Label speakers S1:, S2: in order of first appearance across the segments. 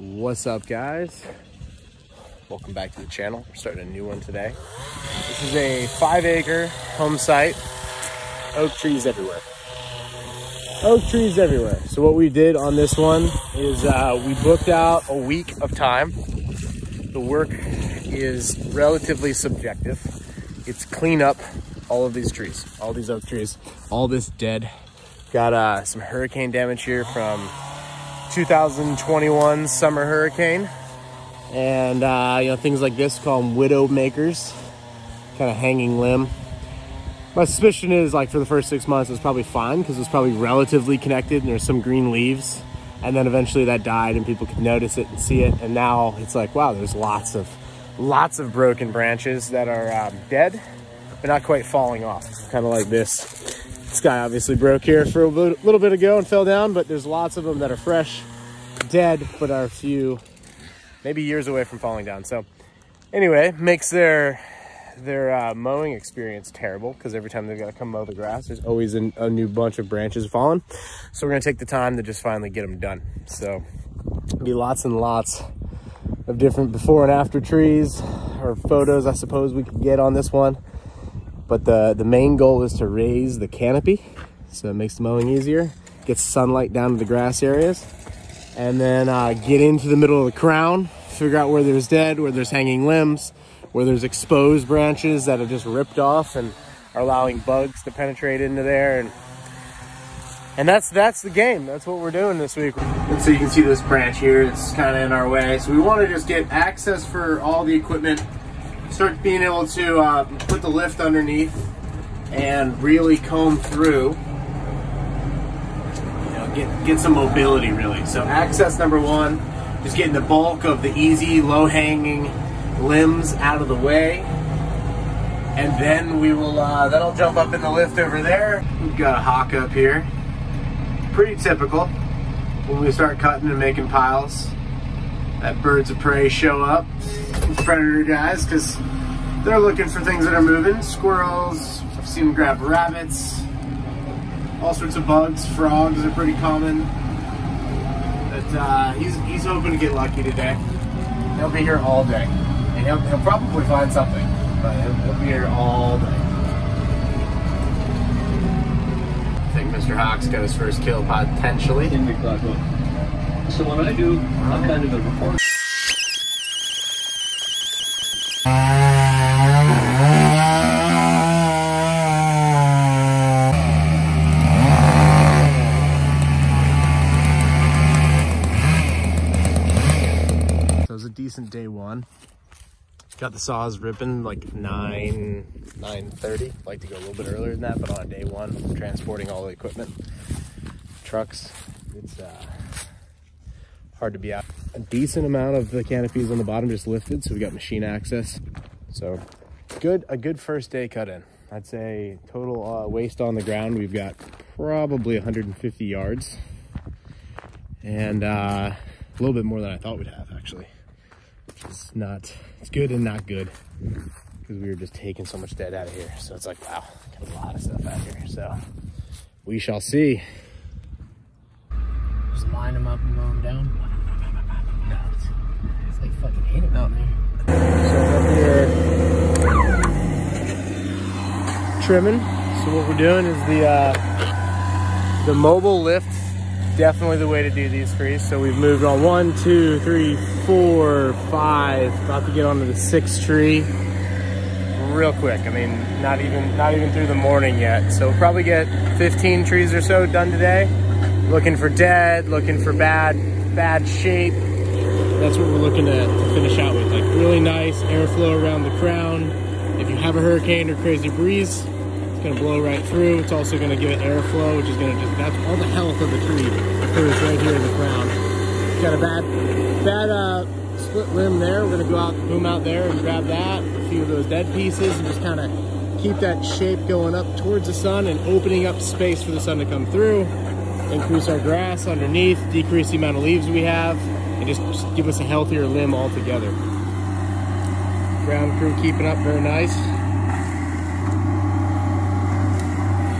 S1: What's up, guys? Welcome back to the channel. We're starting a new one today. This is a 5-acre home site. Oak trees everywhere. Oak trees everywhere. So what we did on this one is we booked out a week of time. The work is relatively subjective. It's clean up all of these trees, all these oak trees, all this dead. Got some hurricane damage here from 2021 summer hurricane. And you know, things like this, call them widow makers, kind of hanging limb. My suspicion is, like, for the first 6 months it was probably fine because it was probably relatively connected and there's some green leaves, and then eventually that died and people could notice it and see it, and now it's like, wow, there's lots of broken branches that are dead but not quite falling off, kind of like this. This guy obviously broke here for a little bit ago and fell down, but there's lots of them that are fresh, dead, but are a few, maybe years away from falling down. So anyway, makes their mowing experience terrible because every time they've got to come mow the grass, there's always a new bunch of branches falling. So we're gonna take the time to just finally get them done. So there'll be lots and lots of different before and after trees, or photos I suppose we could get on this one. But the main goal is to raise the canopy, so it makes the mowing easier, gets sunlight down to the grass areas, and then get into the middle of the crown, figure out where there's dead, where there's hanging limbs, where there's exposed branches that have just ripped off and are allowing bugs to penetrate into there. And that's the game. That's what we're doing this week. And so you can see this branch here, it's kind of in our way. So we want to just get access for all the equipment, start being able to put the lift underneath and really comb through, you know, get some mobility really. So access number one, just getting the bulk of the easy, low-hanging limbs out of the way, and then we will then I'll jump up in the lift over there. We've got a hawk up here, pretty typical when we start cutting and making piles that birds of prey show up, predator guys, because they're looking for things that are moving. Squirrels, I've seen them grab rabbits, all sorts of bugs. Frogs are pretty common, but he's hoping to get lucky today. He'll be here all day. And he'll probably find something, but he'll be here all day. I think Mr. Hawk's got his first kill potentially.
S2: So when I do, I'm kind of a reporter.
S1: So it was a decent day one. Got the saws ripping like 9:30. Like to go a little bit earlier than that, but on day one, transporting all the equipment, trucks, it's hard to be out. A decent amount of the canopies on the bottom just lifted, so we got machine access. So a good first day cut in. I'd say total waste on the ground, we've got probably 150 yards, and a little bit more than I thought we'd have actually. It's good and not good, because we were just taking so much dead out of here. So it's like, wow, got a lot of stuff out here. So we shall see.
S3: Just line them up and mow them down.
S1: No,
S3: It's like fucking hit it down there.
S1: So up here trimming. So what we're doing is the mobile lift. Definitely the way to do these trees. So we've moved on 1, 2, 3, 4, 5, about to get onto the 6th tree real quick. I mean, not even through the morning yet. So we'll probably get 15 trees or so done today. Looking for dead, looking for bad shape. That's what we're looking to finish out with. Like really nice airflow around the crown. If you have a hurricane or crazy breeze, gonna blow right through. It's also gonna give it airflow, which is gonna that's all the health of the tree occurs right here in the crown. Got a bad split limb there. We're gonna go out, boom out there and grab that, a few of those dead pieces, and just kind of keep that shape going up towards the sun and opening up space for the sun to come through. Increase our grass underneath, decrease the amount of leaves we have, and just give us a healthier limb altogether. Ground crew keeping up very nice.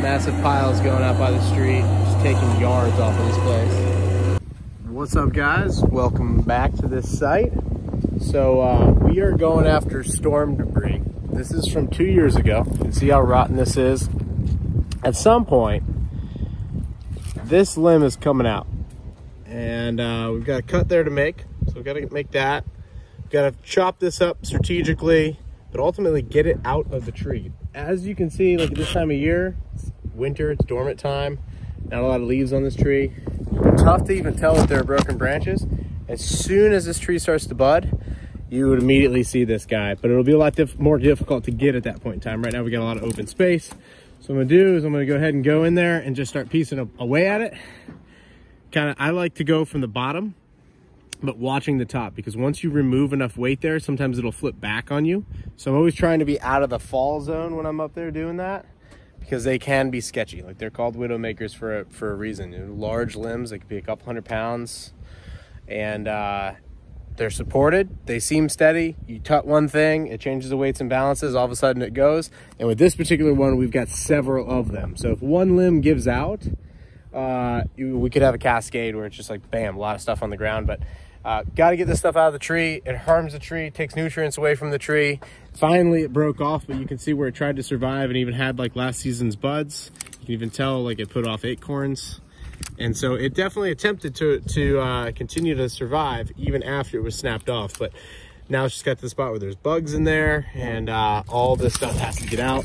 S1: Massive piles going out by the street, just taking yards off of this place. What's up, guys? Welcome back to this site. So we are going after storm debris. This is from 2 years ago. You can see how rotten this is. At some point, this limb is coming out, and we've got a cut there to make. So we've got to make that. We've got to chop this up strategically, but ultimately get it out of the tree. As you can see, like at this time of year, it's winter, it's dormant time. Not a lot of leaves on this tree. Tough to even tell if there are broken branches. As soon as this tree starts to bud, you would immediately see this guy, but it'll be a lot more difficult to get at that point in time. Right now we got a lot of open space. So what I'm gonna do is I'm gonna go ahead and go in there and just start piecing away at it. I like to go from the bottom, but watching the top, because once you remove enough weight there, sometimes it'll flip back on you. So I'm always trying to be out of the fall zone when I'm up there doing that, because they can be sketchy. Like, they're called widow makers for a reason. You know, large limbs, they could be a couple 100 pounds, and they're supported, they seem steady. You cut one thing, it changes the weights and balances, all of a sudden it goes. And with this particular one, we've got several of them. So if one limb gives out, we could have a cascade where it's just like, bam, a lot of stuff on the ground. But got to get this stuff out of the tree. It harms the tree, takes nutrients away from the tree. Finally, it broke off, but you can see where it tried to survive and even had like last season's buds. You can even tell like it put off acorns. And so it definitely attempted to continue to survive even after it was snapped off. But now it's just got to the spot where there's bugs in there, and all this stuff has to get out.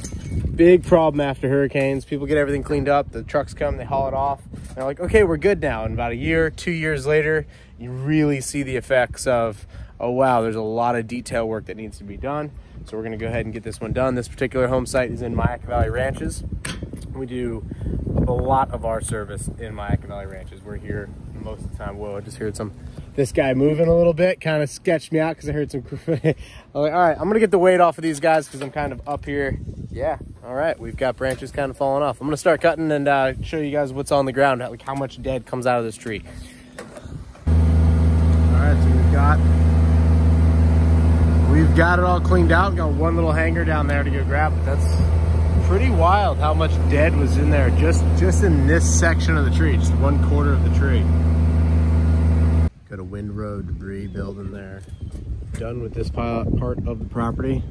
S1: Big problem after hurricanes. People get everything cleaned up, the trucks come, they haul it off, and they're like, okay, we're good now. And about a year, 2 years later, you really see the effects of, oh wow, there's a lot of detail work that needs to be done. So we're gonna go ahead and get this one done. This particular home site is in Myakka Valley Ranches. We do a lot of our service in Myakka Valley Ranches. We're here most of the time. Whoa, I just heard this guy moving a little bit, kind of sketched me out because I heard some. I'm like, all right, I'm gonna get the weight off of these guys because I'm kind of up here. Yeah, all right, we've got branches kind of falling off. I'm gonna start cutting and show you guys what's on the ground, like how much dead comes out of this tree. All right, so we've got it all cleaned out. Got one little hanger down there to go grab, but that's pretty wild how much dead was in there just in this section of the tree, just 1/4 of the tree. Got a windrow debris building there. Done with this part of the property.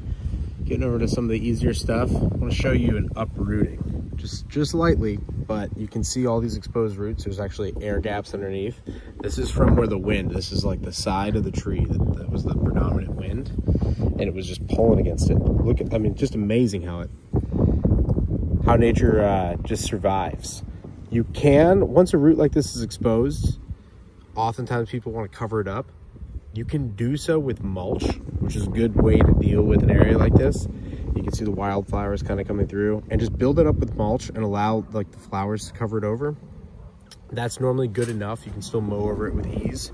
S1: Getting over to some of the easier stuff. I want to show you an uprooting, just lightly, but you can see all these exposed roots. There's actually air gaps underneath. This is from where the wind, this is like the side of the tree that was the predominant wind, and it was just pulling against it. Look at, I mean, just amazing how nature just survives. You can, once a root like this is exposed, oftentimes people want to cover it up. You can do so with mulch, which is a good way to deal with an area like this. You can see the wildflowers kind of coming through, and just build it up with mulch and allow like the flowers to cover it over. That's normally good enough. You can still mow over it with ease.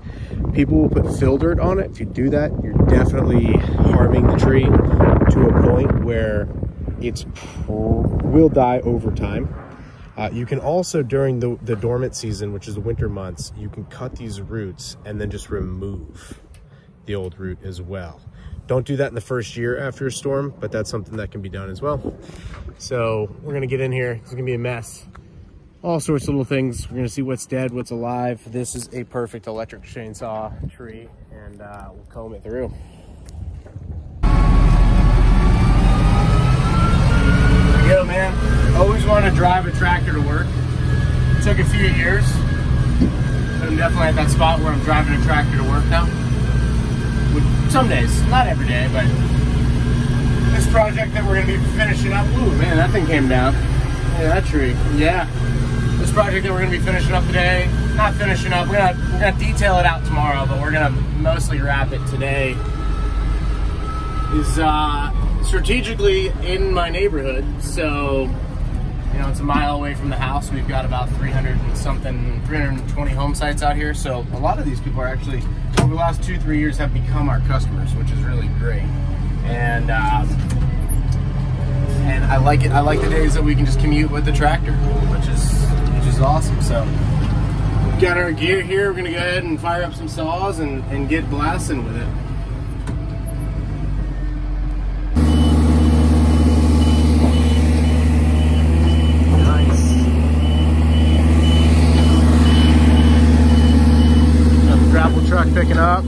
S1: People will put fill dirt on it. If you do that, you're definitely harming the tree to a point where it will die over time. You can also, during the dormant season, which is the winter months, you can cut these roots and then just remove the old root as well. Don't do that in the first year after a storm, but that's something that can be done as well. So we're gonna get in here. It's gonna be a mess. All sorts of little things. We're gonna see what's dead, what's alive. This is a perfect electric chainsaw tree, and we'll comb it through. Yo, man, always wanted to drive a tractor to work. It took a few years, but I'm definitely at that spot where I'm driving a tractor to work now. Some days, not every day, but this project that we're gonna be finishing up, ooh, man, that thing came down. Yeah, that tree, yeah. This project that we're gonna be finishing up today, not finishing up, we're gonna detail it out tomorrow, but we're gonna mostly wrap it today, is strategically in my neighborhood. So, you know, it's a mile away from the house. We've got about 320 home sites out here. So a lot of these people are actually, over the last 2-3 years, have become our customers, which is really great. And I like it. I like the days that we can just commute with the tractor, which is awesome. So we've got our gear here. We're gonna go ahead and fire up some saws and get blasting with it. picking up.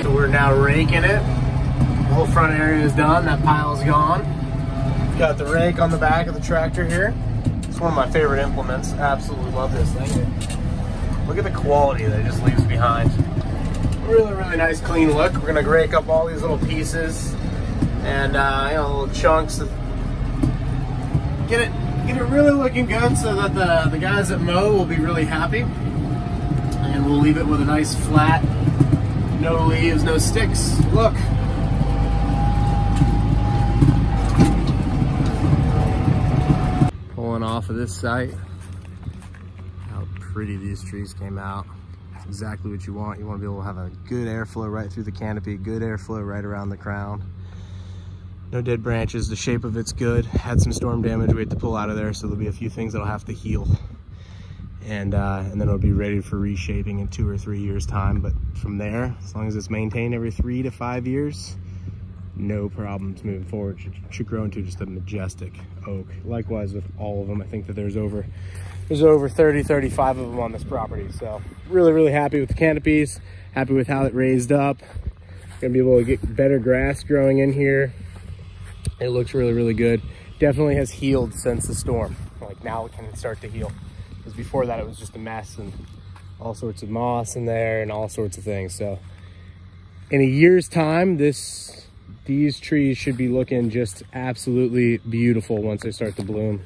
S1: So we're now raking it. The whole front area is done. That pile's gone. Got the rake on the back of the tractor here. It's one of my favorite implements. Absolutely love this thing. Look at the quality that it just leaves behind. Really, really nice clean look. We're gonna rake up all these little pieces and you know, little chunks. Get it really looking good so that the guys that mow will be really happy. And we'll leave it with a nice flat, no leaves, no sticks look. Pulling off of this site. How pretty these trees came out. It's exactly what you want. You want to be able to have a good airflow right through the canopy, good airflow right around the crown. No dead branches. The shape of it's good. Had some storm damage we had to pull out of there, so there'll be a few things that'll have to heal. And then it'll be ready for reshaping in 2 or 3 years time. But from there, as long as it's maintained every 3 to 5 years, no problems moving forward. Should grow into just a majestic oak. Likewise with all of them. I think that there's over 30, 35 of them on this property. So really, really happy with the canopies. Happy with how it raised up. Gonna be able to get better grass growing in here. It looks really, really good. Definitely has healed since the storm. Like now it can start to heal. Because before that it was just a mess and all sorts of moss in there and all sorts of things. So in a year's time, these trees should be looking just absolutely beautiful once they start to bloom.